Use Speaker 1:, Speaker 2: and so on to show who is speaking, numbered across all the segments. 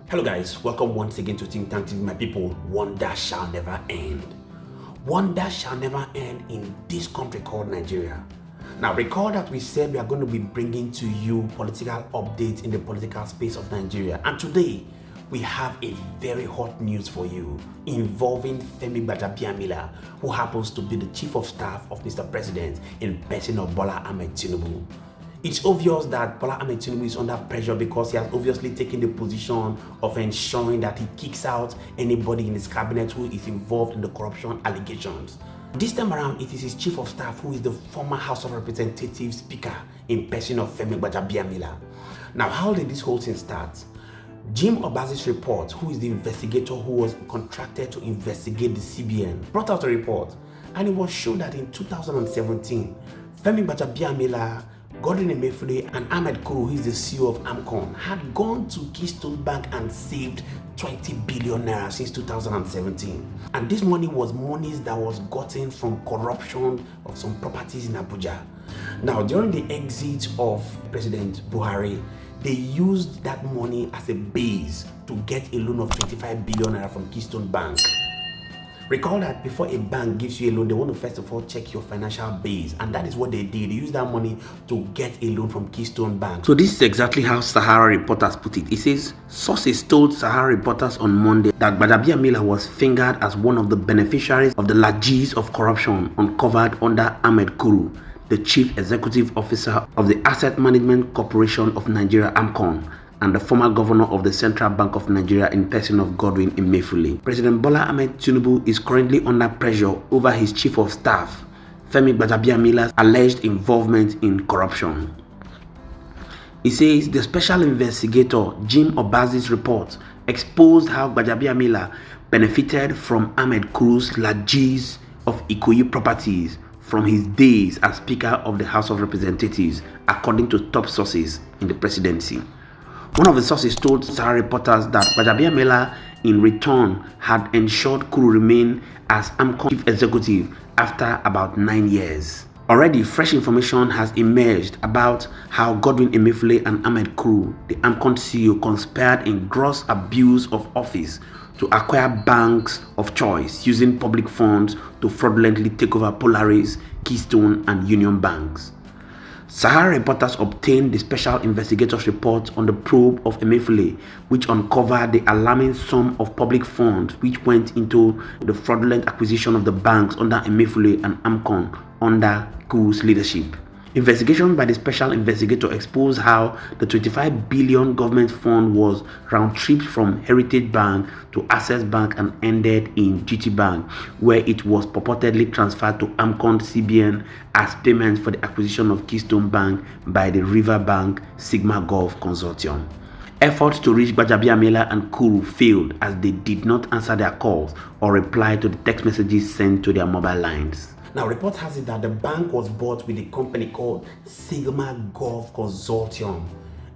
Speaker 1: Hello guys, welcome once again to Think Tank TV, my people. Wonder shall never end. Wonder shall never end in this country called Nigeria. Now recall that we said we are going to be bringing to you political updates in the political space of Nigeria, and today we have a very hot news for you involving Femi Gbajabiamila, who happens to be the chief of staff of Mr. President in person of Bola Ahmed Tinubu. It's obvious that Bola Ahmed Tinubu is under pressure because he has obviously taken the position of ensuring that he kicks out anybody in his cabinet who is involved in the corruption allegations. This time around, it is his chief of staff who is the former House of Representatives Speaker in person of Femi Gbajabiamila. Now, how did this whole thing start? Jim Obazi's report, who is the investigator who was contracted to investigate the CBN, brought out a report, and it was shown that in 2017, Femi Gbajabiamila, Godwin Emefiele and Ahmed Kuru, who is the CEO of AMCON, had gone to Keystone Bank and saved 20 billion naira since 2017. And this money was monies that was gotten from corruption of some properties in Abuja. Now, during the exit of President Buhari, they used that money as a base to get a loan of 25 billion naira from Keystone Bank. Recall that before a bank gives you a loan, they want to first of all check your financial base, and that is what they did. They used that money to get a loan from Keystone Bank. So this is exactly how Sahara Reporters put it. It says, sources told Sahara Reporters on Monday that Gbajabiamila was fingered as one of the beneficiaries of the largesse of corruption uncovered under Ahmed Kuru, the chief executive officer of the Asset Management Corporation of Nigeria, AMCON, and the former governor of the Central Bank of Nigeria in person of Godwin Emefieles. President Bola Ahmed Tinubu is currently under pressure over his chief of staff, Femi Gbajabiamila's alleged involvement in corruption. He says the special investigator Jim Obazi's report exposed how Gbajabiamila benefited from Ahmed Kuru's largesse of Ikoyi properties from his days as Speaker of the House of Representatives, according to top sources in the presidency. One of the sources told Sahara Reporters that Gbajabiamila in return had ensured Kuru remain as AMCON chief executive after about 9 years. Already, fresh information has emerged about how Godwin Emefieles and Ahmed Kuru, the AMCON CEO, conspired in gross abuse of office to acquire banks of choice using public funds to fraudulently take over Polaris, Keystone, and Union banks. Sahara Reporters obtained the special investigator's report on the probe of Emefiele, which uncovered the alarming sum of public funds which went into the fraudulent acquisition of the banks under Emefiele and AMCON under Kuru's leadership. Investigation by the special investigator exposed how the 25 billion government fund was round-tripped from Heritage Bank to Access Bank and ended in GT Bank, where it was purportedly transferred to AMCON CBN as payment for the acquisition of Keystone Bank by the River Bank Sigma Gulf Consortium. Efforts to reach Gbajabiamila and Kuru failed as they did not answer their calls or reply to the text messages sent to their mobile lines. Now, report has it that the bank was bought with a company called Sigma Gulf Consortium,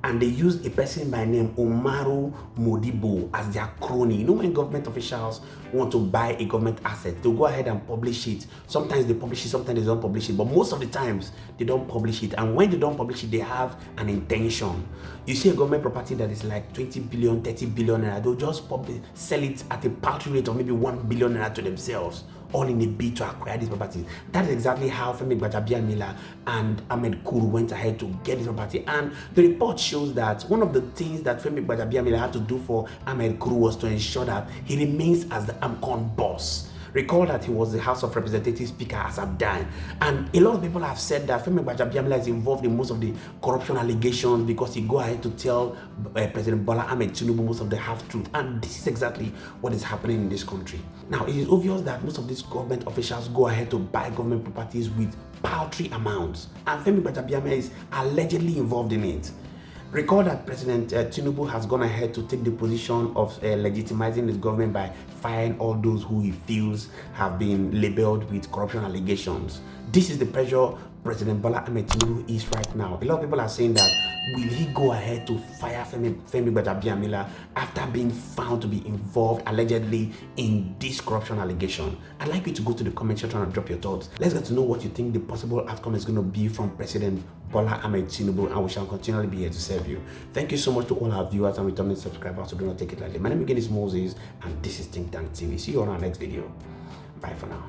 Speaker 1: and they used a person by name Umaru Modibo as their crony. You know, when government officials want to buy a government asset, they'll go ahead and publish it. Sometimes they publish it, sometimes they don't publish it, but most of the times they don't publish it. And when they don't publish it, they have an intention. You see a government property that is like 20 billion, 30 billion naira, they'll just sell it at a paltry rate of maybe 1 billion naira to themselves, all in a bid to acquire these properties. That is exactly how Femi Gbajabiamila and Ahmed Kuru went ahead to get this property. And the report shows that one of the things that Femi Gbajabiamila had to do for Ahmed Kuru was to ensure that he remains as the AMCON boss. Recall that he was the House of Representatives Speaker as at dying. And a lot of people have said that Femi Gbajabiamila is involved in most of the corruption allegations because he go ahead to tell President Bola Ahmed Tinubu most of the half-truth. And this is exactly what is happening in this country. Now, it is obvious that most of these government officials go ahead to buy government properties with paltry amounts. And Femi Gbajabiamila is allegedly involved in it. Recall that President Tinubu has gone ahead to take the position of legitimizing his government by firing all those who he feels have been labeled with corruption allegations. This is the pressure President Bola Ahmed Tinubu is right now. A lot of people are saying that will he go ahead to fire Femi Gbajabiamila after being found to be involved allegedly in this corruption allegation? I'd like you to go to the comment section and drop your thoughts. Let's get to know what you think the possible outcome is going to be from President Bola, Ahmed, Tinubu, and we shall continually be here to serve you. Thank you so much to all our viewers and returning subscribers, so do not take it lightly. My name again is Moses, and this is Think Tank TV. See you on our next video. Bye for now.